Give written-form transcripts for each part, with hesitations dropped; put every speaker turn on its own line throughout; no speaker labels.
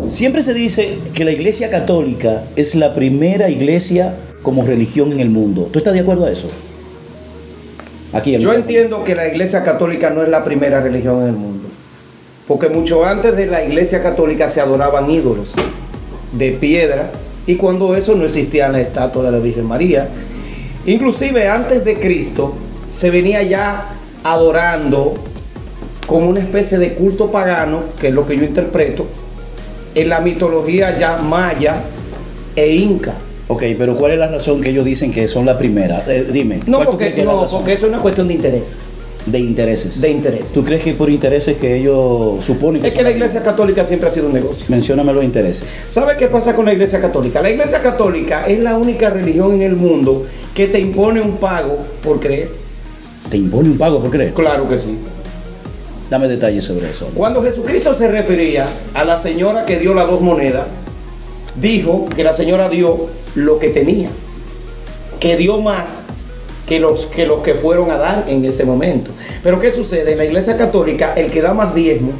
Siempre se dice que la Iglesia Católica es la primera iglesia como religión en el mundo. ¿Tú estás de acuerdo a eso? Aquí
Yo entiendo que la Iglesia Católica no es la primera religión en el mundo, porque mucho antes de la Iglesia Católica se adoraban ídolos de piedra, y cuando eso no existían las estatuas de la Virgen María. Inclusive antes de Cristo se venía ya adorando como una especie de culto pagano, que es lo que yo interpreto, en la mitología ya maya e inca.
Ok, pero ¿cuál es la razón que ellos dicen que son la primera? Dime.
No, porque eso es una cuestión de intereses.
De intereses.
De intereses.
¿Tú crees que por intereses que ellos suponen que
es que la Iglesia Católica siempre ha sido un negocio?
Mencióname los intereses.
¿Sabe qué pasa con la Iglesia Católica? La Iglesia Católica es la única religión en el mundo que te impone un pago por creer.
¿Te impone un pago por creer?
Claro que sí.
Dame detalles sobre eso.
Cuando Jesucristo se refería a la señora que dio las 2 monedas, dijo que la señora dio lo que tenía, que dio más que los que fueron a dar en ese momento. Pero ¿qué sucede? En la Iglesia Católica, el que da más diezmo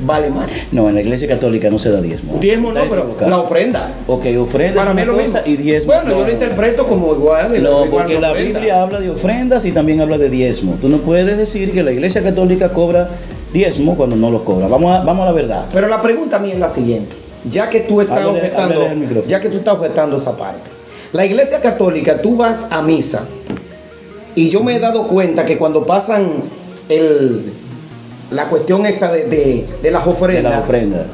vale más.
No, en la Iglesia Católica no se da diezmo.
Diezmo no, pero la ofrenda.
Ok, ofrenda
para
es una cosa y diezmo.
Bueno, yo lo interpreto como igual.
No,
igual
porque la Biblia habla de ofrendas y también habla de diezmo. Tú no puedes decir que la Iglesia Católica cobra diezmo cuando no lo cobra. Vamos a la verdad.
Pero la pregunta mía es la siguiente. Ya que tú estás objetando esa parte. La Iglesia Católica, tú vas a misa y yo me he dado cuenta que cuando pasan la cuestión esta de las ofrendas,
de la ofrenda,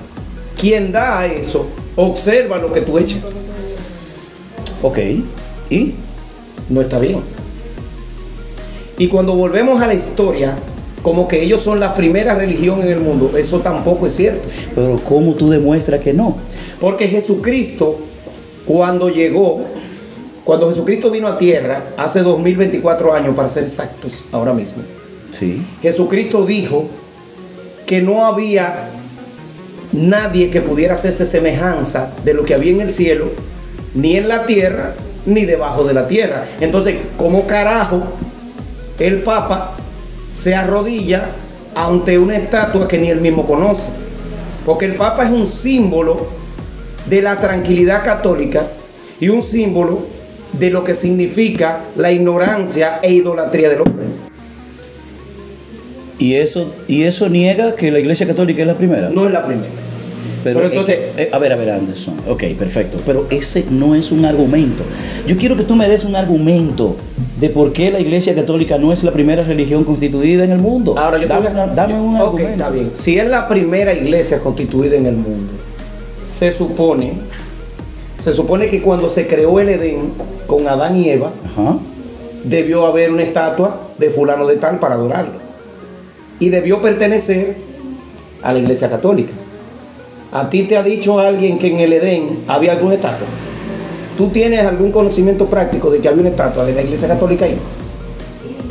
quien da eso observa lo que tú echas.
Ok, ¿y?
No está bien. Y cuando volvemos a la historia, como que ellos son la primera religión en el mundo, eso tampoco es cierto.
Pero ¿cómo tú demuestras que no?
Porque Jesucristo, cuando Jesucristo vino a tierra, hace 2024 años para ser exactos, ahora mismo.
Sí.
Jesucristo dijo que no había nadie que pudiera hacerse semejanza de lo que había en el cielo, ni en la tierra, ni debajo de la tierra. Entonces, ¿cómo carajo el Papa se arrodilla ante una estatua que ni él mismo conoce? Porque el Papa es un símbolo de la tranquilidad católica y un símbolo de lo que significa la ignorancia e idolatría del hombre.
¿Y eso niega que la Iglesia Católica es la primera?
No es la primera.
Pero entonces, a ver, Anderson. Ok, perfecto. Pero ese no es un argumento. Yo quiero que tú me des un argumento de por qué la Iglesia Católica no es la primera religión constituida en el mundo.
Ahora,
dame un argumento.
Ok, está bien. Si es la primera iglesia constituida en el mundo, se supone que cuando se creó el Edén con Adán y Eva,
ajá,
debió haber una estatua de fulano de tal para adorarlo. Y debió pertenecer a la Iglesia Católica. ¿A ti te ha dicho alguien que en el Edén había alguna estatua? ¿Tú tienes algún conocimiento práctico de que había una estatua de la Iglesia Católica ahí?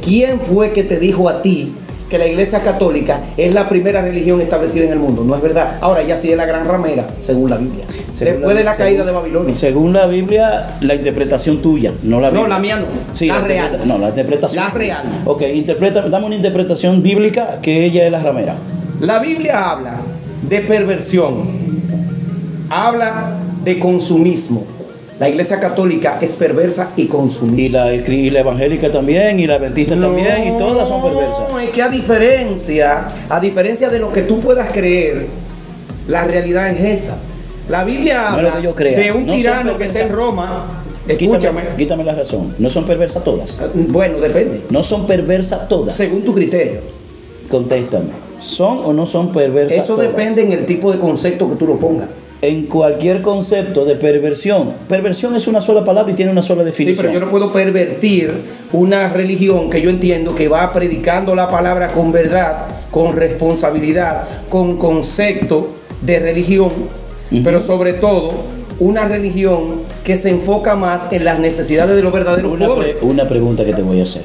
¿Quién fue que te dijo a ti que la Iglesia Católica es la primera religión establecida en el mundo? No es verdad. Ahora ya sí es la gran ramera, según la Biblia. Después de la caída de Babilonia.
Según la Biblia, la interpretación tuya, no la Biblia.
No, la mía no.
Sí, la real. No, la interpretación.
La real.
Ok, dame una interpretación bíblica que ella es la ramera.
La Biblia habla de perversión, habla de consumismo. La Iglesia Católica es perversa y consumista.
Y la evangélica también, y la adventista también, y todas son perversas.
No, es que a diferencia de lo que tú puedas creer, la realidad es esa. La Biblia habla de un tirano que está en Roma. Escúchame.
Quítame la razón. ¿No son perversas todas?
Bueno, depende.
¿No son perversas todas?
Según tu criterio.
Contéstame. ¿Son o no son perversas
Eso
todas?
depende en el tipo de concepto que tú lo pongas.
En cualquier concepto de perversión. Perversión es una sola palabra y tiene una sola definición.
Sí, pero yo no puedo pervertir una religión que yo entiendo que va predicando la palabra con verdad, con responsabilidad, con concepto de religión, pero sobre todo una religión que se enfoca más en las necesidades de los verdaderos pobres.
Una pregunta que te voy a hacer,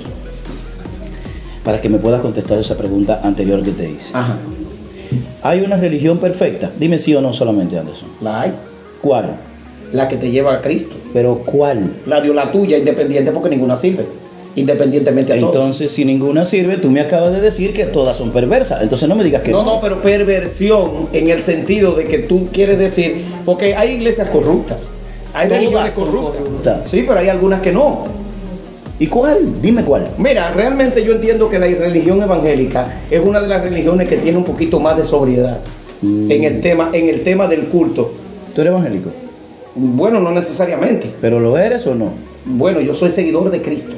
para que me puedas contestar esa pregunta anterior que te hice.
Ajá.
¿Hay una religión perfecta? Dime sí o no solamente, Anderson.
La hay.
¿Cuál?
La que te lleva a Cristo.
¿Pero cuál?
La dio la tuya, independiente, porque ninguna sirve. independientemente a todo.
Entonces, si ninguna sirve, tú me acabas de decir que todas son perversas. Entonces no me digas que no.
No, pero perversión en el sentido de que tú quieres decir, porque hay iglesias corruptas, hay
Todas
religiones
son corruptas.
Sí, pero hay algunas que no.
¿Y cuál? Dime cuál.
Mira, realmente yo entiendo que la religión evangélica es una de las religiones que tiene un poquito más de sobriedad en el tema del culto.
¿Tú eres evangélico?
Bueno, no necesariamente.
¿Pero lo eres o no?
Bueno, yo soy seguidor de Cristo.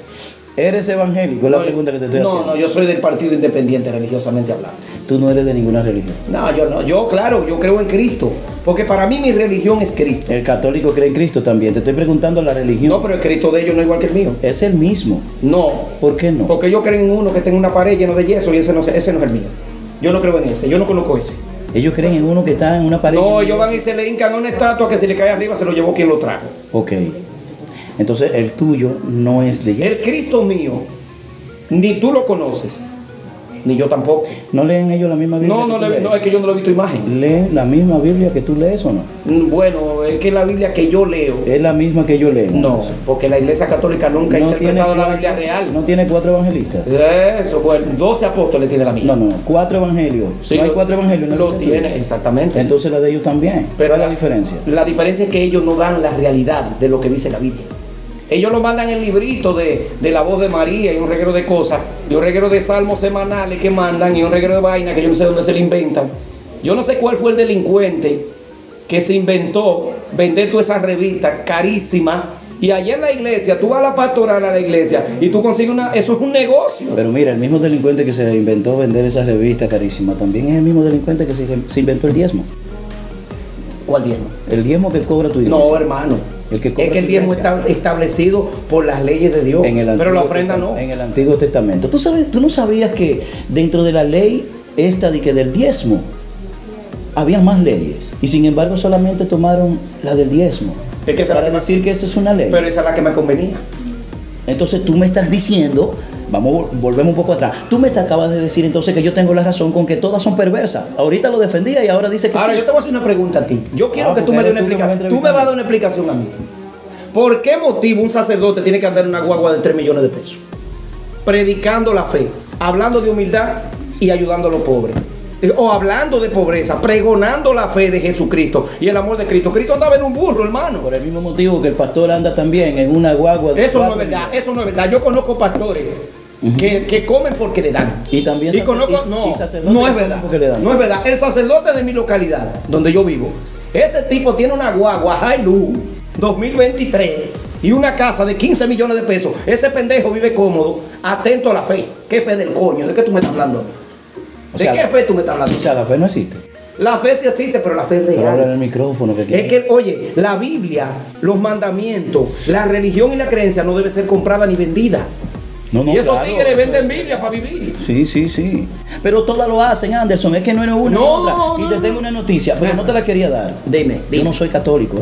¿Eres evangélico? Es la pregunta que te estoy haciendo.
No, yo soy del partido independiente, religiosamente hablando.
Tú no eres de ninguna religión.
No, yo no. Yo, claro, yo creo en Cristo. Porque para mí mi religión es Cristo.
El católico cree en Cristo también. Te estoy preguntando la religión.
No, pero el Cristo de ellos no es igual que el mío.
Es el mismo.
No.
¿Por qué no?
Porque ellos creen en uno que tenga una pared llena de yeso y ese no es el mío. Yo no creo en ese. Yo no conozco ese.
Ellos creen en uno que está en una pared.
No, ellos van y se le hincan a una estatua que si le cae arriba se lo llevó quien lo trajo.
Ok. Entonces el tuyo no es de yeso.
El Cristo mío, ni tú lo conoces, ni yo tampoco.
¿No leen ellos la misma Biblia?
No, es que yo no lo he visto imagen.
¿Leen la misma Biblia que tú lees o no?
Bueno, es que la Biblia que yo leo.
Es la misma que yo leo.
No, porque la Iglesia Católica nunca ha interpretado la Biblia real.
¿No tiene 4 evangelistas?
Eso, bueno, 12 apóstoles tiene la mía.
No, 4 evangelios.
Sí,
no hay 4 evangelios. ¿No
lo tiene, exactamente.
Entonces la de ellos también.
Pero
¿Cuál es la diferencia?
La diferencia es que ellos no dan la realidad de lo que dice la Biblia. Ellos lo mandan el librito de la voz de María y un reguero de cosas, y un reguero de salmos semanales que mandan, y un reguero de vaina que yo no sé dónde se le inventan. Yo no sé cuál fue el delincuente que se inventó vender todas esas revistas carísimas. Y allá en la iglesia, tú vas a la pastoral a la iglesia y tú consigues eso es un negocio.
Pero mira, el mismo delincuente que se inventó vender esas revistas carísimas también es el mismo delincuente que se inventó el diezmo.
¿Cuál diezmo?
El diezmo que cobra tu iglesia.
No, hermano. Es que el diezmo está establecido por las leyes de Dios. Pero la ofrenda no.
En el Antiguo Testamento. ¿Tú no sabías que dentro de la ley esta de que del diezmo había más leyes? Y sin embargo solamente tomaron la del diezmo.
Es que
para decir que esa es una ley.
Pero esa es la que me convenía.
Entonces tú me estás diciendo, volvemos un poco atrás. Tú me acabas de decir entonces que yo tengo la razón con que todas son perversas. Ahorita lo defendía y ahora dice que
ahora sí. Yo te voy a hacer una pregunta a ti. Yo quiero que tú me des una explicación. Tú me vas a dar una explicación a mí. ¿Por qué motivo un sacerdote tiene que andar en una guagua de 3 millones de pesos? Predicando la fe, hablando de humildad y ayudando a los pobres. O hablando de pobreza, pregonando la fe de Jesucristo y el amor de Cristo. Cristo andaba en un burro, hermano.
Por el mismo motivo que el pastor anda también en una guagua de
Eso no es verdad, millones. Eso no es verdad. Yo conozco pastores que comen porque le dan.
Y también
conozco, no es verdad.
Porque le dan.
No es verdad. El sacerdote de mi localidad, donde yo vivo, ese tipo tiene una guagua Hilux 2023 y una casa de 15 millones de pesos. Ese pendejo vive cómodo, atento a la fe. ¿Qué fe del coño? ¿De qué tú me estás hablando? ¿De qué fe tú me estás hablando?
O sea, la fe no existe.
La fe sí existe, pero la fe es real.
Pero habla en el micrófono.
Es que, oye, la Biblia, los mandamientos, la religión y la creencia no debe ser comprada ni vendida.
No,
y esos
claro,
tigres venden Biblia para vivir.
Sí. Pero todas lo hacen, Anderson. Es que no eres una u otra. Y te tengo una noticia, pero no te la quería dar.
Dime.
Yo no soy católico,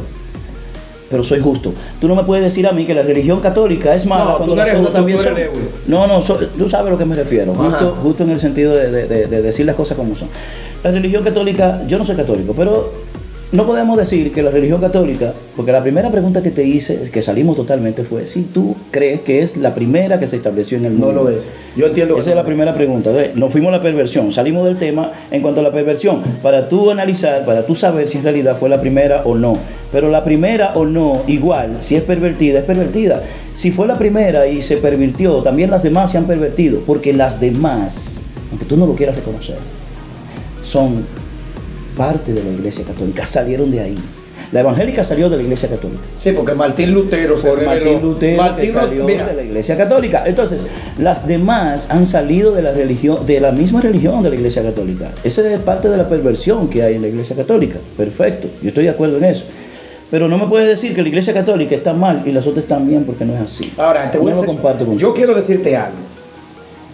pero soy justo. Tú no me puedes decir a mí que la religión católica es mala cuando las otras también son. Tú sabes a lo que me refiero. Justo en el sentido de decir las cosas como son. La religión católica, yo no soy católico, pero no podemos decir que la religión católica, porque la primera pregunta que te hice, que salimos totalmente, fue si tú crees que es la primera que se estableció en el mundo.
No lo es. Yo entiendo.
Esa es la primera pregunta. Nos fuimos a la perversión, salimos del tema en cuanto a la perversión, para tú analizar, para tú saber si en realidad fue la primera o no. Pero la primera o no, igual, si es pervertida, es pervertida. Si fue la primera y se pervirtió, también las demás se han pervertido, porque las demás, aunque tú no lo quieras reconocer, son parte de la Iglesia Católica, salieron de ahí. La evangélica salió de la Iglesia Católica.
Sí, porque Martín Lutero
que salió de la Iglesia Católica. Entonces, las demás han salido de la religión, de la misma religión de la Iglesia Católica. Esa es parte de la perversión que hay en la Iglesia Católica. Perfecto, yo estoy de acuerdo en eso. Pero no me puedes decir que la Iglesia Católica está mal y las otras están bien, porque no es así.
Ahora,
lo comparto contigo.
Yo quiero decirte algo.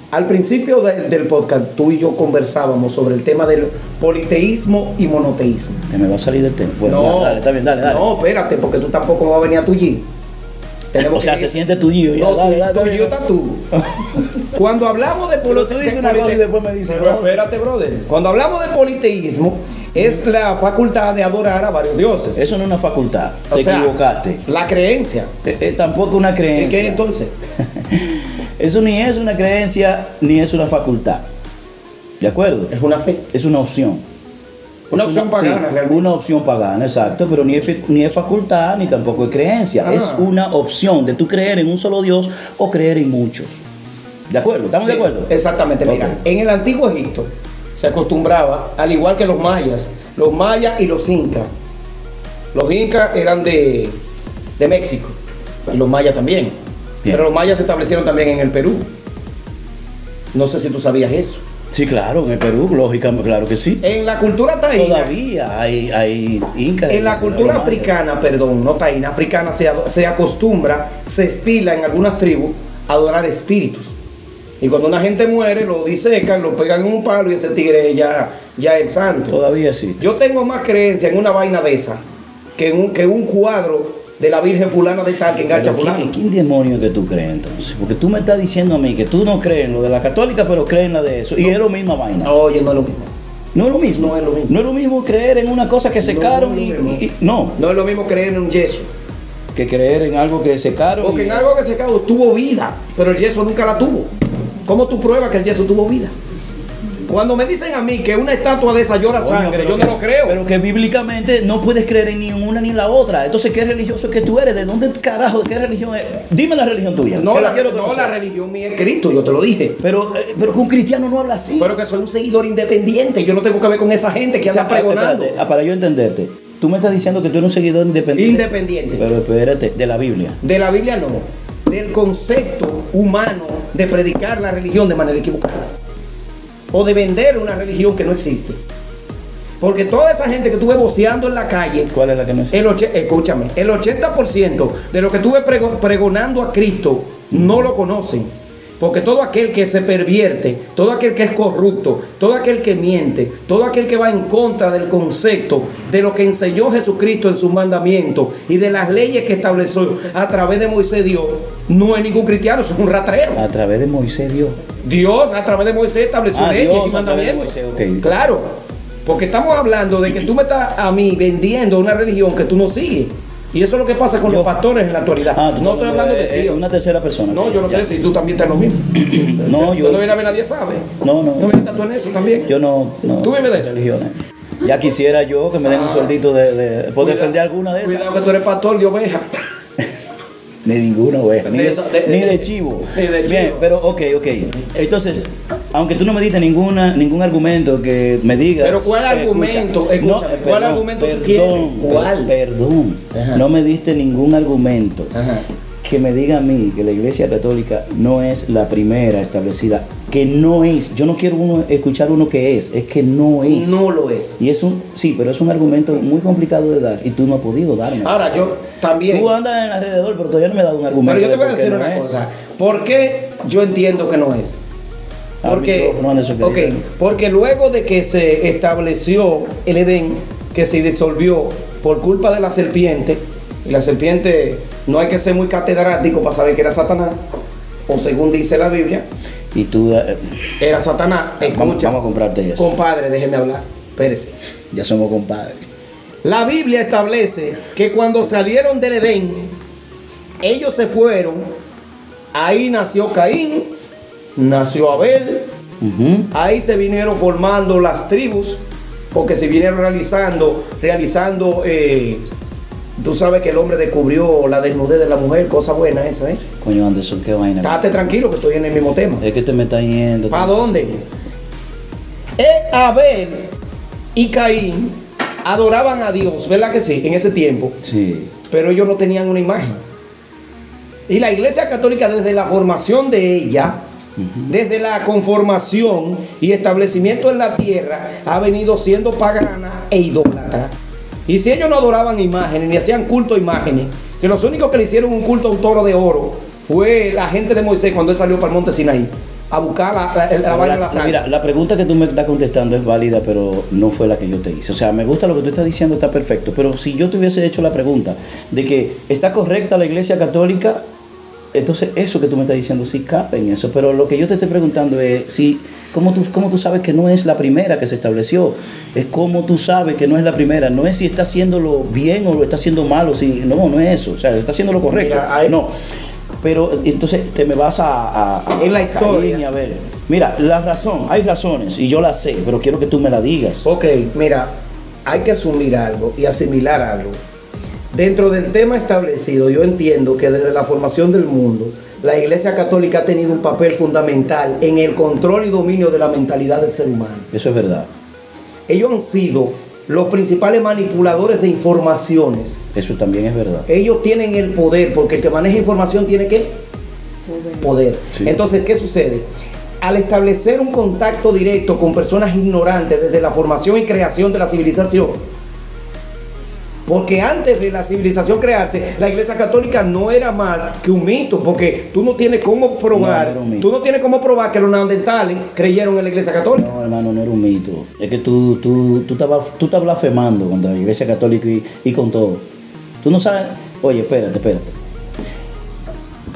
Al principio del podcast, tú y yo conversábamos sobre el tema del politeísmo y monoteísmo.
Que me va a salir del tema. Bueno,
no,
dale, está bien, dale.
No, espérate, porque tú tampoco vas a venir a tu G.
O sea, se siente tuyo.
No, tuyo está tú. Cuando hablamos de politeísmo.
Tú dices una cosa y después me dices.
Pero espérate, brother. Cuando hablamos de politeísmo, es la facultad de adorar a varios dioses.
Eso no es una facultad. Te equivocaste.
La creencia.
Tampoco una creencia.
¿De qué entonces?
Eso ni es una creencia ni es una facultad. ¿De acuerdo?
Es una fe.
Es una opción.
Una
Es
opción pagana,
sí,
realmente.
una opción pagana, exacto, pero ni es facultad ni tampoco es creencia.
Ah.
Es una opción de tú creer en un solo Dios o creer en muchos. ¿De acuerdo? ¿Estamos
Sí,
de acuerdo?
Exactamente. Mira,
Ok.
en el antiguo Egipto se acostumbraba, al igual que los mayas y los incas. Los incas eran de México y los mayas también.
Bien.
Pero los mayas se establecieron también en el Perú. No sé si tú sabías eso.
Sí, claro, en el Perú, lógicamente, claro que sí.
En la cultura taína,
Todavía hay incas.
en la cultura
los mayas.
africana, perdón, no taína, africana, se acostumbra, se estila en algunas tribus a adorar espíritus. Y cuando una gente muere, lo disecan, lo pegan en un palo y ese tigre ya es el santo.
Todavía existe.
Yo tengo más creencia en una vaina de esa que en un cuadro de la Virgen fulana de tal que engancha a
Pero
fulano.
¿quién demonios que tú crees entonces? Porque tú me estás diciendo a mí que tú no crees en lo de la católica, pero crees en la de eso. Y es lo misma vaina.
Oye, no es lo mismo.
No es lo mismo.
No es lo mismo.
No es lo mismo creer en una cosa que secaron
no es lo mismo.
no,
No es lo mismo creer en un yeso.
que creer en algo que secaron.
Porque en algo que se secado tuvo vida, pero el yeso nunca la tuvo. ¿Cómo tú pruebas que el yeso tuvo vida? Cuando me dicen a mí que una estatua de esa llora
Coño,
sangre,
pero
yo
que-
no lo creo.
Pero que bíblicamente no puedes creer en ni una ni en la otra. Entonces, ¿qué religioso es que tú eres? ¿De dónde carajo? ¿De qué religión es? Dime la religión tuya.
no,
que
la,
quiero
no
conocer.
la religión mía es Cristo, yo te lo dije.
Pero que un cristiano no habla así.
Pero que soy un seguidor independiente, yo no tengo que ver con esa gente que
O sea,
anda pregonando.
espérate, para yo entenderte, tú me estás diciendo que tú eres un seguidor independiente.
Independiente.
Pero espérate, de la Biblia.
De la Biblia no, del concepto humano de predicar la religión de manera equivocada. O de vender una religión que no existe. Porque toda esa gente que tú ves voceando en la calle,
¿Cuál es la que me
escúchame, el 80% de lo que tú ves pregonando a Cristo no lo conocen. Porque todo aquel que se pervierte, todo aquel que es corrupto, todo aquel que miente, todo aquel que va en contra del concepto de lo que enseñó Jesucristo en sus mandamientos y de las leyes que estableció a través de Moisés Dios, no es ningún cristiano, es un ratrero.
A través de Moisés Dios.
Dios a través de Moisés estableció leyes
Dios
y
a través de
mandamientos.
Moisés, ok.
Claro, porque estamos hablando de que tú me estás a mí vendiendo una religión que tú no sigues. Y eso es lo que pasa con los pastores en la actualidad.
Tú
No estoy hablando de ti.
una tercera persona.
No, yo no
Ya.
sé si tú también estás en lo mismo.
No, yo-
Cuando viene a ver nadie sabe.
No.
¿No vienes tú en eso también?
Yo no.
¿Tú vives de eso?
religiones. Ya quisiera yo que me den un soldito por defender alguna de esas.
Cuidado que tú eres pastor de oveja.
Ni ninguna oveja, ni
De
de,
eso-
ni de chivo.
Ni de
Bien,
chivo.
pero ok. Entonces, aunque tú no me diste ningún argumento que me diga.
Pero ¿cuál argumento? Escúchame, ¿cuál argumento tú quieres? ¿Cuál?
Perdón.
Ajá.
No me diste ningún argumento
Ajá.
que me diga a mí que la Iglesia Católica no es la primera establecida. Que no es. Yo no quiero escuchar uno que es que no es.
No lo es.
Y sí, pero es un argumento muy complicado de dar y tú no has podido darme.
Ahora, yo también.
Tú andas en alrededor, pero todavía no me has dado un argumento.
Pero yo te voy a
de por qué
decir
no
una
es.
cosa. ¿Por qué yo entiendo que no es?
Al
Porque,
micrófono, Anderson,
ok,
querido.
porque luego de que se estableció el Edén, que se disolvió por culpa de la serpiente, y la serpiente no hay que ser muy catedrático para saber que era Satanás, o según dice la Biblia,
Y tú,
era Satanás.
vamos
Escucha,
a comprarte eso.
compadre, déjeme hablar, espérese.
Ya somos compadres.
La Biblia establece que cuando salieron del Edén, ellos se fueron, ahí nació Caín, nació Abel,
Ujú.
ahí se vinieron formando las tribus, porque se vinieron realizando, tú sabes que el hombre descubrió la desnudez de la mujer, cosa buena esa, ¿eh?
Coño, Anderson, qué vaina.
Estate tranquilo que estoy en el mismo tema.
Es que te me está yendo.
¿Para dónde? Abel y Caín adoraban a Dios, ¿verdad que sí? En ese tiempo.
Sí.
Pero ellos no tenían una imagen. Y la Iglesia Católica, desde la formación de ella, desde la conformación y establecimiento en la tierra, ha venido siendo pagana e idólatra. Y si ellos no adoraban imágenes, ni hacían culto a imágenes, que los únicos que le hicieron un culto a un toro de oro fue la gente de Moisés cuando él salió para el monte Sinaí a buscar la vaina de la sangre.
Mira, la pregunta que tú me estás contestando es válida, pero no fue la que yo te hice. O sea, me gusta lo que tú estás diciendo, está perfecto. Pero si yo te hubiese hecho la pregunta de que está correcta la Iglesia Católica, entonces eso que tú me estás diciendo sí cabe en eso. Pero lo que yo te estoy preguntando es si, ¿cómo tú sabes que no es la primera que se estableció? Es cómo tú sabes que no es la primera. No es si está haciéndolo bien o lo está haciendo mal o si. No es eso. O sea, está haciendo lo correcto.
Mira, hay-
No. Pero entonces te me vas
en la historia.
Caín, a ver. Mira, la razón, hay razones y yo las sé, pero quiero que tú me la digas.
Ok, mira, hay que asumir algo y asimilar algo. Dentro del tema establecido, yo entiendo que desde la formación del mundo, la Iglesia Católica ha tenido un papel fundamental en el control y dominio de la mentalidad del ser humano.
Eso es verdad.
Ellos han sido los principales manipuladores de informaciones.
Eso también es verdad.
Ellos tienen el poder, porque el que maneja información tiene ¿qué? Poder.
Sí.
Entonces, ¿qué sucede? Al establecer un contacto directo con personas ignorantes desde la formación y creación de la civilización, porque antes de la civilización crearse, la Iglesia Católica no era más que un mito, porque tú no tienes cómo probar, que los neandertales creyeron en la Iglesia Católica.
No, hermano, no era un mito. Es que tú estás blasfemando contra la Iglesia Católica y con todo. Tú no sabes. Oye, espérate.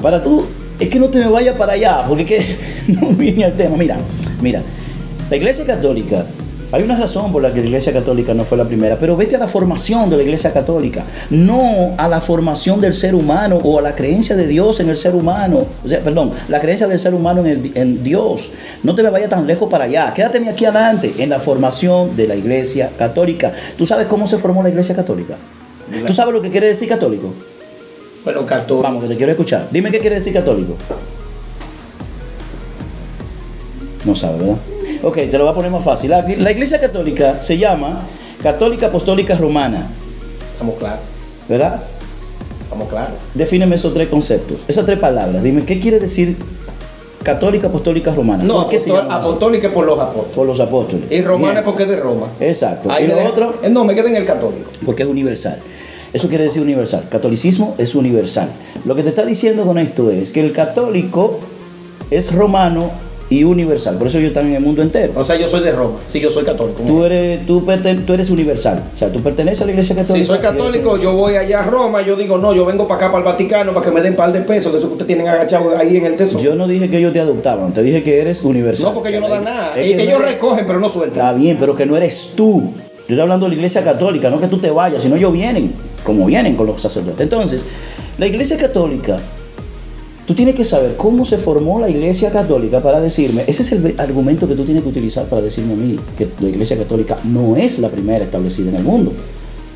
Para tú, es que no te me vayas para allá, porque es que no viene al tema. Mira, la Iglesia Católica. Hay una razón por la que la Iglesia Católica no fue la primera, pero vete a la formación de la Iglesia Católica, no a la formación del ser humano o a la creencia de Dios en el ser humano. O sea, perdón, la creencia del ser humano en Dios. No te me vayas tan lejos para allá. Quédate aquí adelante, en la formación de la Iglesia Católica. ¿Tú sabes cómo se formó la Iglesia Católica? ¿Tú sabes lo que quiere decir católico?
Bueno, católico.
Vamos, que te quiero escuchar. Dime qué quiere decir católico. No sabe, ¿verdad? Ok, te lo voy a poner más fácil. La Iglesia Católica se llama Católica Apostólica Romana.
Estamos claros.
¿Verdad?
Estamos claros.
Defíneme esos tres conceptos, esas tres palabras. Dime, ¿qué quiere decir Católica Apostólica Romana?
No,
¿Por qué se llama
apostólica es por los apóstoles.
por los apóstoles.
Y romana
Bien.
es porque es de Roma.
Exacto.
Ahí
y lo otro,
no, me queda en el católico.
porque es universal. Eso quiere decir universal. Catolicismo es universal. Lo que te está diciendo con esto es que el católico es romano y universal. Por eso yo también en el mundo entero.
O sea, yo soy de Roma. Sí, yo soy católico.
Tú eres universal. O sea, tú perteneces a la Iglesia Católica.
Si soy católico, yo voy allá a Roma, yo digo, no, yo vengo para acá, para el Vaticano, para que me den un par de pesos de eso que ustedes tienen agachado ahí en el tesoro.
Yo no dije que ellos te adoptaban, te dije que eres universal.
No, porque ellos no dan nada.
Es que
Ellos
no
recogen, pero no sueltan.
Está bien, pero que no eres tú. Yo estoy hablando de la Iglesia Católica, no que tú te vayas, sino ellos vienen, como vienen con los sacerdotes. Entonces, la Iglesia Católica, tú tienes que saber cómo se formó la Iglesia Católica para decirme, ese es el argumento que tú tienes que utilizar para decirme a mí que la Iglesia Católica no es la primera establecida en el mundo.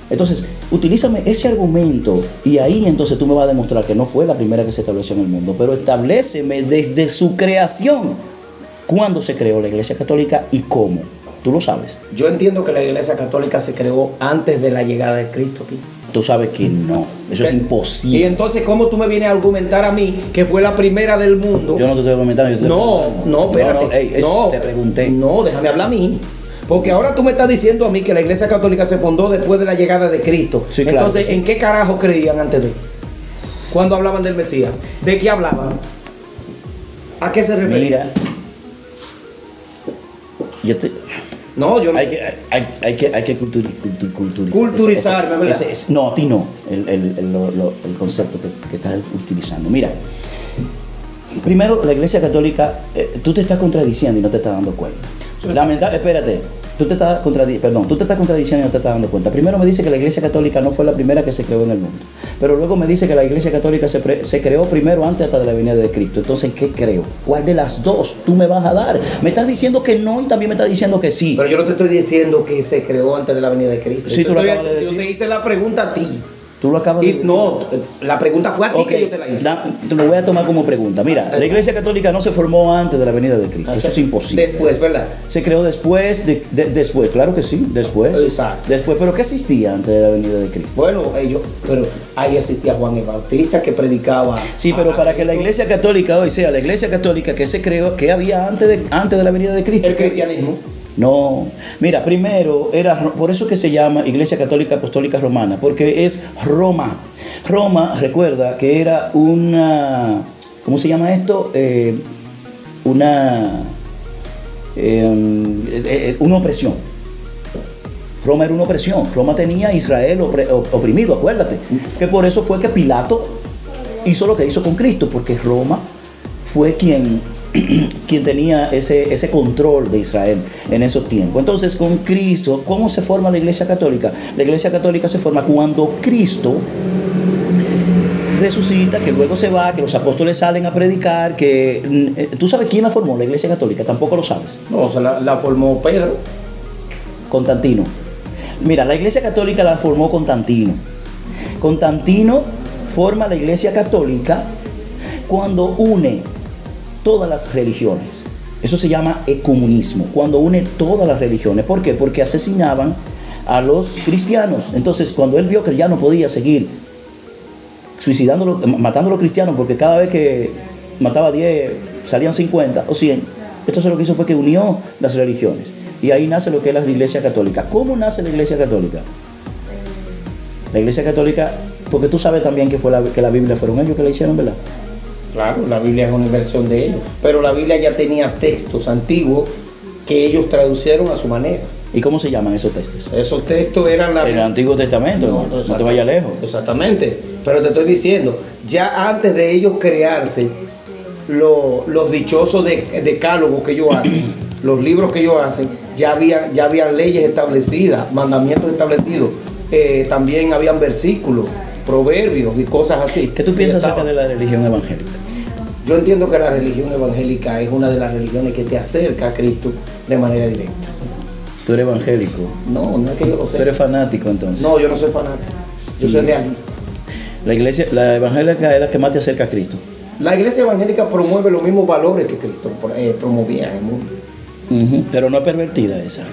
Entonces, utilízame ese argumento y ahí entonces tú me vas a demostrar que no fue la primera que se estableció en el mundo, pero establéceme desde su creación, cuándo se creó la Iglesia Católica y cómo. Tú lo sabes.
Yo entiendo que la Iglesia Católica se creó antes de la llegada de Cristo aquí.
Tú sabes que no. Eso es
Y
imposible.
entonces, ¿cómo tú me vienes a argumentar a mí que fue la primera del mundo?
Yo no te estoy comentando. Yo te estoy preguntando.
No, espérate.
No, te pregunté.
No, déjame hablar a mí. Porque ahora tú me estás diciendo a mí que la Iglesia Católica se fundó después de la llegada de Cristo.
Sí, claro.
Entonces,
Sí.
¿en qué carajo creían antes de? Cuando hablaban del Mesías. ¿De qué hablaban? ¿A qué se referían?
Mira. Yo te...
No, yo no.
Hay que culturizar.
Culturizarme, ¿verdad?
No, a ti no. El concepto que estás utilizando. Mira. Primero, la Iglesia Católica, tú te estás contradiciendo y no te estás dando cuenta. Espérate. Tú te estás contradiciendo y no te estás dando cuenta. Primero me dice que la Iglesia Católica no fue la primera que se creó en el mundo. Pero luego me dice que la Iglesia Católica se creó primero antes hasta de la venida de Cristo. Entonces, ¿qué creo? ¿Cuál de las dos tú me vas a dar? Me estás diciendo que no y también me estás diciendo que sí.
Pero yo no te estoy diciendo que se creó antes de la venida de Cristo.
Sí, tú lo acabas de
Yo
decir.
te hice la pregunta a ti.
Tú lo acabas de decir.
No, la pregunta fue a ti que yo te la hice.
Te lo voy a tomar como pregunta. Mira, la Iglesia Católica no se formó antes de la venida de Cristo. Eso es imposible.
Después, ¿verdad?
Se creó después, después, claro que sí, después.
Exacto.
Después, pero ¿qué existía antes de la venida de Cristo?
Bueno, pero ahí existía Juan el Bautista que predicaba.
Sí, pero para que la Iglesia Católica hoy sea la Iglesia Católica que se creó, que había antes de la venida de Cristo.
El cristianismo.
No, mira, primero por eso que se llama Iglesia Católica Apostólica Romana, porque es Roma. Roma, recuerda que era una, ¿cómo se llama esto? Una opresión. Roma era una opresión. Roma tenía a Israel oprimido, acuérdate. Que por eso fue que Pilato hizo lo que hizo con Cristo, porque Roma fue quien tenía ese control de Israel en esos tiempos. Entonces, con Cristo, ¿cómo se forma la Iglesia Católica? La Iglesia Católica se forma cuando Cristo resucita, que luego se va, que los apóstoles salen a predicar, que... ¿Tú sabes quién la formó, la Iglesia Católica? Tampoco lo sabes.
No, o sea, la formó Pedro.
Constantino. Mira, la Iglesia Católica la formó Constantino. Constantino forma la Iglesia Católica cuando une todas las religiones. Eso se llama ecumenismo, cuando une todas las religiones. ¿Por qué? Porque asesinaban a los cristianos. Entonces, cuando él vio que ya no podía seguir matando a los cristianos, porque cada vez que mataba 10, salían 50 o 100, entonces lo que hizo fue que unió las religiones. Y ahí nace lo que es la Iglesia Católica. ¿Cómo nace la Iglesia Católica? La Iglesia Católica, porque tú sabes también que la Biblia fueron ellos que la hicieron, ¿verdad?
Claro, la Biblia es una inversión de ellos, pero la Biblia ya tenía textos antiguos que ellos traducieron a su manera.
¿Y cómo se llaman esos textos?
Esos textos eran
el Antiguo Testamento, no te vayas lejos.
Exactamente, pero te estoy diciendo, ya antes de ellos crearse los dichosos decálogos que ellos hacen, los libros que ellos hacen, ya habían leyes establecidas, mandamientos establecidos, también habían versículos, proverbios y cosas así.
¿Qué tú piensas acerca de la religión evangélica?
Yo entiendo que la religión evangélica es una de las religiones que te acerca a Cristo de manera directa.
¿Tú eres evangélico?
No, no es que yo lo sé.
¿Tú eres fanático entonces?
No, yo no soy fanático. Yo soy realista.
La evangélica es la que más te acerca a Cristo.
La iglesia evangélica promueve los mismos valores que Cristo promovía en el mundo.
Pero no es pervertida esa.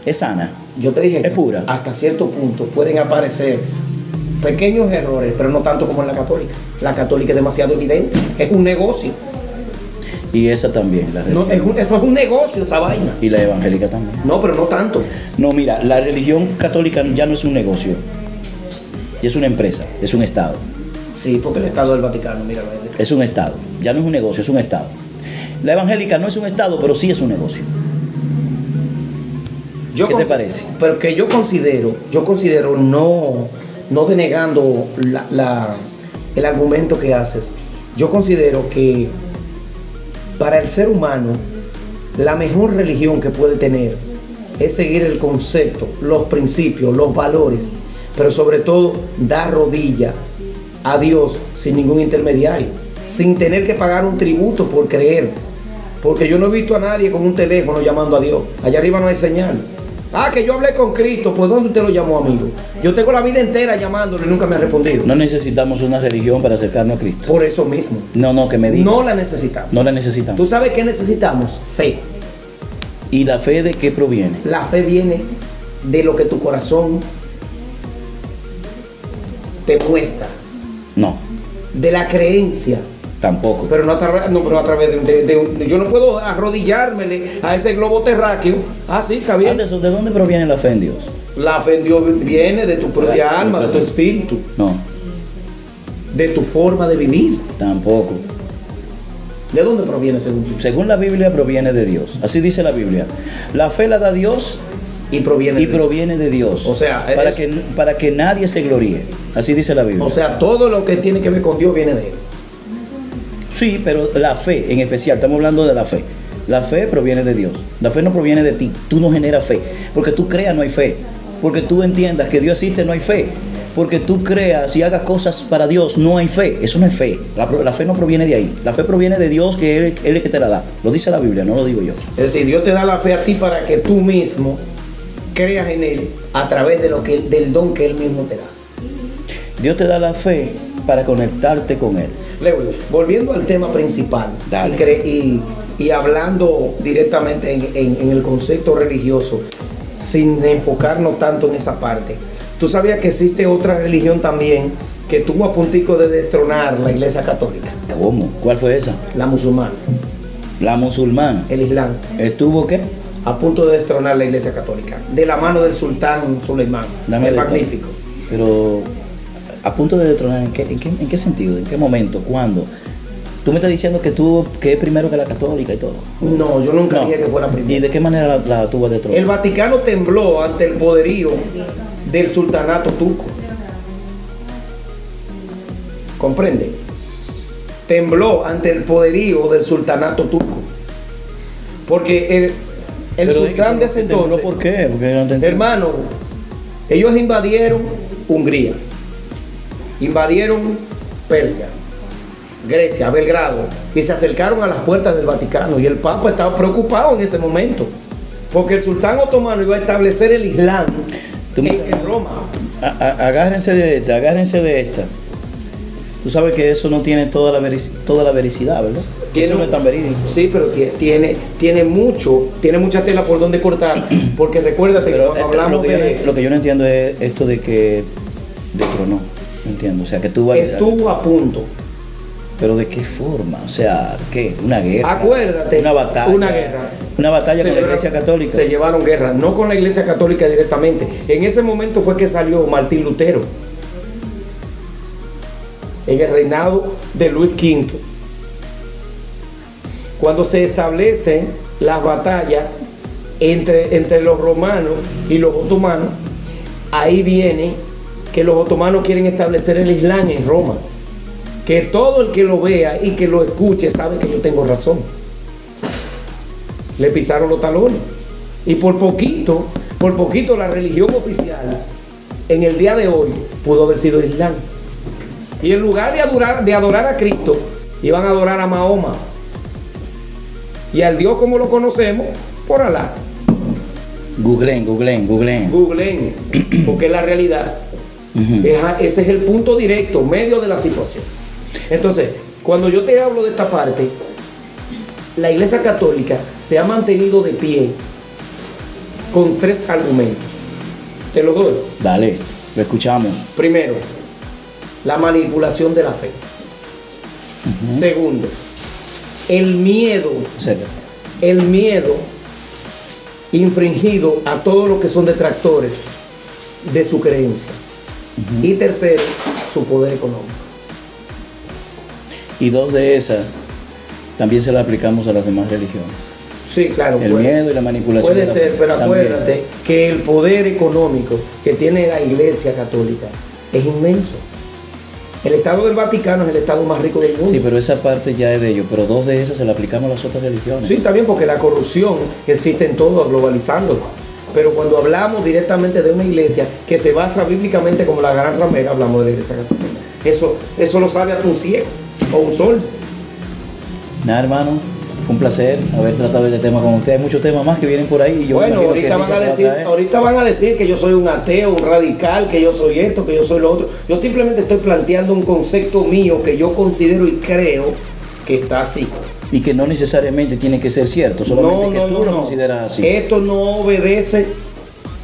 Es sana.
Yo te dije
es
que
pura.
Hasta cierto punto pueden aparecer pequeños errores, pero no tanto como en la católica. La católica es demasiado evidente. Es un negocio.
Y esa también, la religión.
No, eso es un negocio, esa vaina.
Y la evangélica también.
No, pero no tanto.
No, mira, la religión católica ya no es un negocio. Ya es una empresa, es un Estado.
Sí, porque el Estado del Vaticano, mira.
Es un Estado. Ya no es un negocio, es un Estado. La evangélica no es un Estado, pero sí es un negocio. ¿Qué te parece?
Pero que yo considero no denegando el argumento que haces, yo considero que para el ser humano la mejor religión que puede tener es seguir el concepto, los principios, los valores, pero sobre todo dar rodilla a Dios sin ningún intermediario, sin tener que pagar un tributo por creer, porque yo no he visto a nadie con un teléfono llamando a Dios. Allá arriba no hay señal. Que yo hablé con Cristo, pues ¿dónde usted lo llamó, amigo? Yo tengo la vida entera llamándole y nunca me ha respondido.
No necesitamos una religión para acercarnos a Cristo.
Por eso mismo.
No, que me digas.
No la necesitamos.
No la necesitamos.
¿Tú sabes qué necesitamos? Fe.
¿Y la fe de qué proviene?
La fe viene de lo que tu corazón te muestra.
No.
De la creencia.
Tampoco.
Pero no a través de yo no puedo arrodillármele a ese globo terráqueo. Sí, está bien.
Anderson, ¿de dónde proviene la fe en Dios?
La fe en Dios viene de tu propia alma, de tu espíritu.
No.
De tu forma de vivir.
Tampoco.
¿De dónde proviene según tú?
Según la Biblia proviene de Dios. Así dice la Biblia. La fe la da Dios
y proviene
de Dios.
O sea,
para que nadie se gloríe. Así dice la Biblia.
O sea, todo lo que tiene que ver con Dios viene de Él.
Sí, pero la fe en especial, estamos hablando de la fe. La fe proviene de Dios. La fe no proviene de ti. Tú no generas fe. Porque tú creas no hay fe. Porque tú entiendas que Dios existe no hay fe. Porque tú creas y hagas cosas para Dios no hay fe. Eso no es fe. La fe no proviene de ahí. La fe proviene de Dios, que Él es el que te la da. Lo dice la Biblia, no lo digo yo.
Es decir, Dios te da la fe a ti para que tú mismo creas en Él a través del don que Él mismo te da.
Dios te da la fe para conectarte con Él.
Lewis, volviendo al tema principal y hablando directamente en el concepto religioso, sin enfocarnos tanto en esa parte, ¿tú sabías que existe otra religión también que estuvo a puntico de destronar la Iglesia Católica?
¿Cómo? ¿Cuál fue esa?
La musulmana.
La musulmana.
El Islam.
¿Estuvo qué?
A punto de destronar la Iglesia Católica, de la mano del sultán Suleimán, el magnífico.
Pero a punto de destronar, ¿en qué sentido? ¿En qué momento? ¿Cuándo? Tú me estás diciendo que es primero que la católica y todo.
No, yo nunca dije que fuera primero.
¿Y de qué manera la tuvo a destronar?
El Vaticano tembló ante el poderío del sultanato turco. ¿Comprende? Tembló ante el poderío del sultanato turco. Porque el sultán de ese entonces...
¿Por qué? Porque no
hermano, ellos invadieron Hungría. invadieron Persia, Grecia, Belgrado, y se acercaron a las puertas del Vaticano, y el Papa estaba preocupado en ese momento, porque el sultán otomano iba a establecer el Islam en Roma.
Agárrense de esta. Tú sabes que eso no tiene toda la veracidad, ¿verdad? Eso no es tan verídico.
Sí, pero tiene mucha tela por donde cortar, porque recuérdate que cuando hablamos
lo que yo no entiendo es esto de que destronó. No entiendo, o sea, que
estuvo a punto.
¿Pero de qué forma? O sea, ¿qué? ¿Una guerra?
Acuérdate.
Una batalla.
Una guerra.
Una batalla con la Iglesia Católica.
Se llevaron guerra, no con la Iglesia Católica directamente. En ese momento fue que salió Martín Lutero. En el reinado de Luis V. Cuando se establecen las batallas entre los romanos y los otomanos, ahí viene que los otomanos quieren establecer el Islam en Roma. Que todo el que lo vea y que lo escuche sabe que yo tengo razón. Le pisaron los talones. Y por poquito la religión oficial en el día de hoy pudo haber sido el Islam. Y en lugar de adorar a Cristo, iban a adorar a Mahoma. Y al Dios como lo conocemos, por Alá.
Googleen.
Googleen, porque es la realidad. Ese es el punto directo, medio de la situación. Entonces, cuando yo te hablo de esta parte, la Iglesia Católica se ha mantenido de pie con 3 argumentos. Te lo doy.
Dale, lo escuchamos.
Primero, la manipulación de la fe. Segundo, el miedo.
Serio.
El miedo infringido a todos los que son detractores de su creencia. Y tercero, su poder económico.
Y 2 de esas también se las aplicamos a las demás religiones.
Sí, claro.
El miedo y la manipulación.
Puede ser, pero acuérdate que el poder económico que tiene la Iglesia Católica es inmenso. El Estado del Vaticano es el Estado más rico del mundo.
Sí, pero esa parte ya es de ellos. Pero 2 de esas se las aplicamos a las otras religiones.
Sí, también porque la corrupción existe en todo, globalizándolo. Pero cuando hablamos directamente de una iglesia que se basa bíblicamente como la gran ramera, hablamos de la Iglesia Católica. Eso lo sabe hasta un ciego o un sol.
Nada, hermano, fue un placer haber tratado este tema con usted. Hay muchos temas más que vienen por ahí. Y yo
bueno, ahorita van a decir que yo soy un ateo, un radical, que yo soy esto, que yo soy lo otro. Yo simplemente estoy planteando un concepto mío que yo considero y creo que está así.
Y que no necesariamente tiene que ser cierto, solamente que tú lo consideras así.
Esto no obedece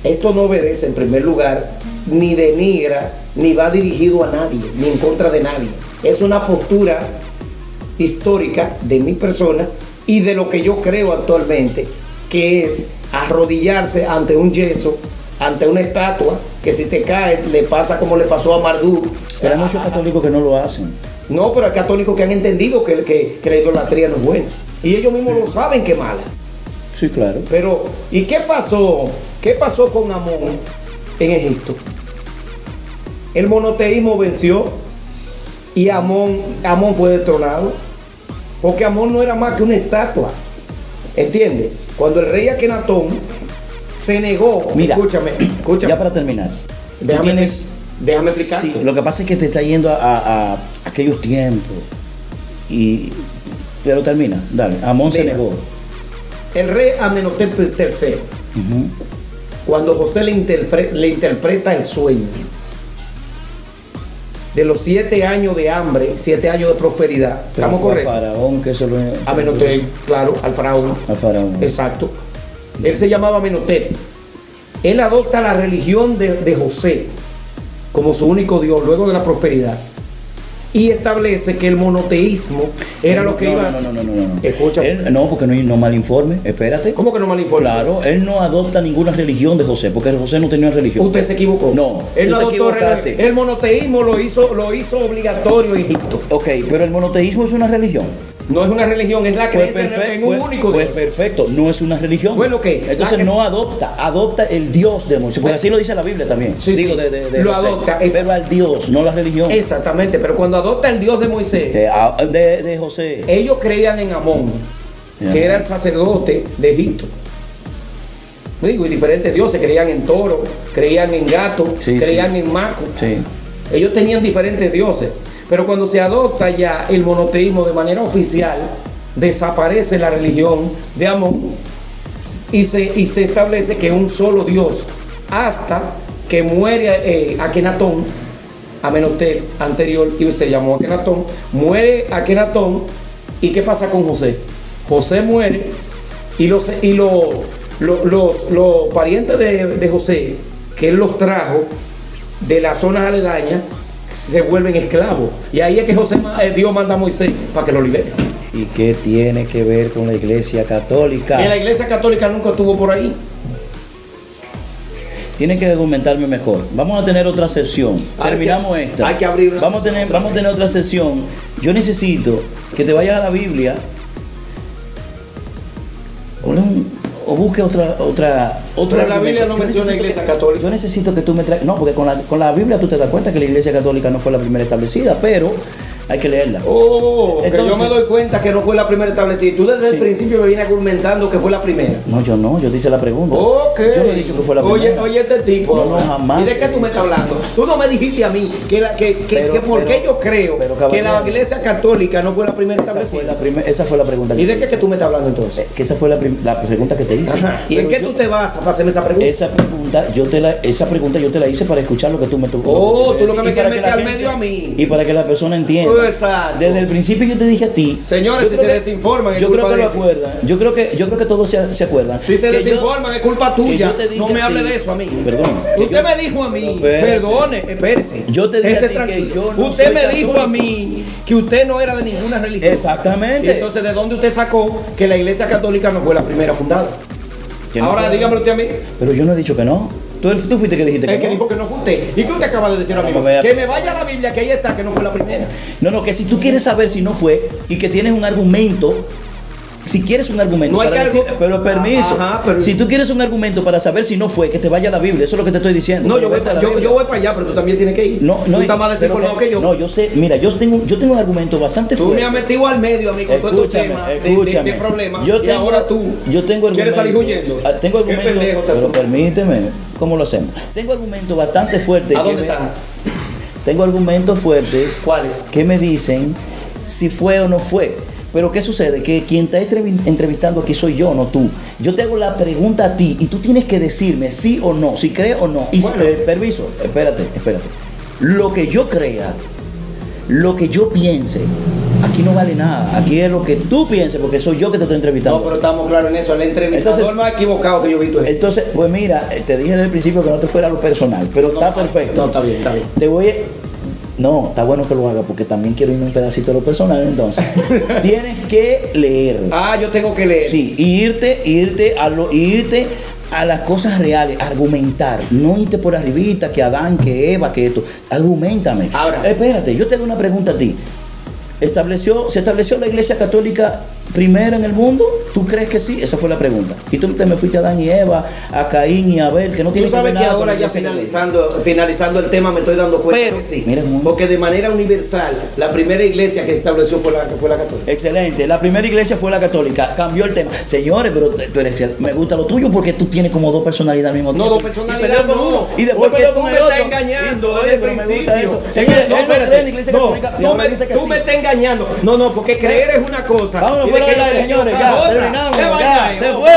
en primer lugar, ni denigra, ni va dirigido a nadie, ni en contra de nadie. Es una postura histórica de mi persona y de lo que yo creo actualmente, que es arrodillarse ante un yeso, ante una estatua, que si te cae le pasa como le pasó a Marduk.
Pero hay muchos católicos que no lo hacen.
No, pero hay católicos que han entendido que la idolatría no es buena. Y ellos mismos lo saben que es mala.
Sí, claro.
Pero, ¿y qué pasó? ¿Qué pasó con Amón en Egipto? El monoteísmo venció y Amón fue destronado. Porque Amón no era más que una estatua. ¿Entiendes? Cuando el rey Akenatón se negó.
Mira,
escúchame.
Ya para terminar.
Déjame explicar.
Sí, lo que pasa es que te está yendo a aquellos tiempos. Pero termina, dale. Amón se negó.
El rey Amenhotep III, cuando José le interpreta el sueño de los 7 años de hambre, 7 años de prosperidad. ¿Estamos correctos?
Faraón, que eso lo es.
Amenhotep, claro, al faraón.
Al faraón.
Exacto. Él se llamaba Amenhotep. Él adopta la religión de José como su único Dios luego de la prosperidad y establece que el monoteísmo era lo que iba.
No.
Escúchame.
No, porque no mal informe. Espérate.
¿Cómo que no mal informe?
Claro, él no adopta ninguna religión de José, porque José no tenía religión.
Usted se equivocó.
No,
él no adoptó el monoteísmo lo hizo obligatorio en Egipto.
Ok, pero el monoteísmo es una religión.
No es una religión, es la creencia en un único Dios.
Pues perfecto, no es una religión.
Bueno, ok.
Entonces no adopta el Dios de Moisés, porque así lo dice la Biblia también.
Sí,
digo,
sí.
de
lo
José,
adopta.
Pero al Dios, no la religión.
Exactamente, pero cuando adopta el Dios de Moisés,
de José.
Ellos creían en Amón, que era el sacerdote de Egipto. Digo, y diferentes dioses, creían en toro, creían en gato, creían en maco.
Sí.
Ellos tenían diferentes dioses, pero cuando se adopta ya el monoteísmo de manera oficial, desaparece la religión de Amón y se establece que un solo Dios, hasta que muere Akenatón, Amenhotep anterior, y se llamó Akenatón, muere Akenatón, y ¿qué pasa con José? José muere y los parientes de José, que él los trajo de las zonas aledañas, se vuelven esclavos. Y ahí es que Dios manda a Moisés para que lo libere.
¿Y qué tiene que ver con la Iglesia Católica?
Que la Iglesia Católica nunca estuvo por ahí.
Tienen que argumentarme mejor. Vamos a tener otra sesión. Terminamos esta.
Hay que abrir una.
Vamos a tener otra sesión. Yo necesito que te vayas a la Biblia o busque otra.
Pero la Biblia no menciona la Iglesia Católica.
Yo necesito que tú me traigas. No, porque con la Biblia tú te das cuenta que la Iglesia Católica no fue la primera establecida, pero hay que leerla.
Entonces, que yo me doy cuenta que no fue la primera establecida. Tú desde el principio me vienes argumentando que fue la primera.
No, yo te hice la pregunta.
Ok.
Yo no he dicho que fue la primera.
Oye, este tipo.
No, jamás.
¿Y de qué tú me estás hablando? Tú no me dijiste a mí que por qué yo creo que la Iglesia Católica no fue la primera establecida.
Esa fue la pregunta.
¿Y de qué que tú me estás hablando entonces?
Que esa fue la pregunta que te hice.
Ajá. ¿Y en qué tú te vas a hacerme esa pregunta?
Esa pregunta yo te la hice para escuchar lo que tú me tuviste.
Tú lo que me quieres meter al medio a mí.
Y para que la persona entienda.
Exacto.
Desde el principio yo te dije a ti.
Señores, si se desinforman,
yo creo que lo acuerdan. Yo creo que todos se acuerdan.
Si se desinforman, es culpa tuya. No me hable de eso a mí.
Perdón.
Usted me dijo a mí, perdone, espérese.
Yo te dije a ti que yo no
Usted
soy
me
católico.
dijo a mí que usted no era de ninguna religión.
Exactamente.
Y entonces, ¿de dónde usted sacó que la Iglesia Católica no fue la primera fundada? Ahora dígamelo usted a mí.
Pero yo no he dicho que no. Tú fuiste que dijiste que
el que dijo que no fue usted. ¿Y qué usted acaba de decir a mí? Que me vaya a la Biblia, que ahí está, que no fue la primera.
No, que si tú quieres saber si no fue y que tienes un argumento, si quieres un argumento
no
para decir, pero permiso, si tú quieres un argumento para saber si no fue, que te vaya a la Biblia, eso es lo que te estoy diciendo.
No, yo voy para allá, pero tú también tienes que ir.
No,
tú estás más desinformado que yo.
No, yo sé, mira, yo tengo un argumento bastante fuerte.
Tú me has metido al medio, amigo, con todo este tema de problemas. Y ahora tú quieres salir huyendo.
Tengo argumentos, pero permíteme, ¿cómo lo hacemos? Tengo argumentos bastante fuertes.
¿A dónde están?
Tengo argumentos fuertes.
¿Cuáles?
Que me dicen si fue o no fue. Pero ¿qué sucede? Que quien está entrevistando aquí soy yo, no tú. Yo te hago la pregunta a ti y tú tienes que decirme sí o no, si crees o no. Y permiso, espérate. Lo que yo crea, lo que yo piense, aquí no vale nada. Aquí es lo que tú pienses, porque soy yo que te estoy entrevistando.
No, pero estamos claros en eso. El entrevistador más equivocado que yo he visto es.
Entonces, pues mira, te dije desde el principio que no te fuera lo personal, pero está perfecto.
No, está bien.
No, está bueno que lo haga porque también quiero irme un pedacito de lo personal. Entonces, tienes que leer.
Yo tengo que leer.
Sí, irte a las cosas reales, argumentar, no irte por arribita, que Adán, que Eva, que esto. Argumentame.
Ahora,
espérate, yo te hago una pregunta a ti. ¿Se estableció la Iglesia Católica primera en el mundo? ¿Tú crees que sí? Esa fue la pregunta. Y tú te me fuiste a Adán y Eva, a Caín y a Abel, que no tiene que ver nada.
Tú sabes que ahora ya finalizando el tema me estoy dando cuenta.
Pero,
que sí.
Mira,
porque de manera universal, la primera iglesia que se estableció fue la católica.
Excelente. La primera iglesia fue la católica. Cambió el tema. Señores, pero me gusta lo tuyo porque tú tienes como dos personalidades al mismo tiempo.
No, dos personalidades no.
Y después peleó con el otro.
Tú me estás engañando desde el principio.
Señores, él no cree en la iglesia católica.
Tú me estás engañando. No, porque creer es una cosa.
Vámonos fuera del aire, señores. Ya, terminamos. Ya, se fue.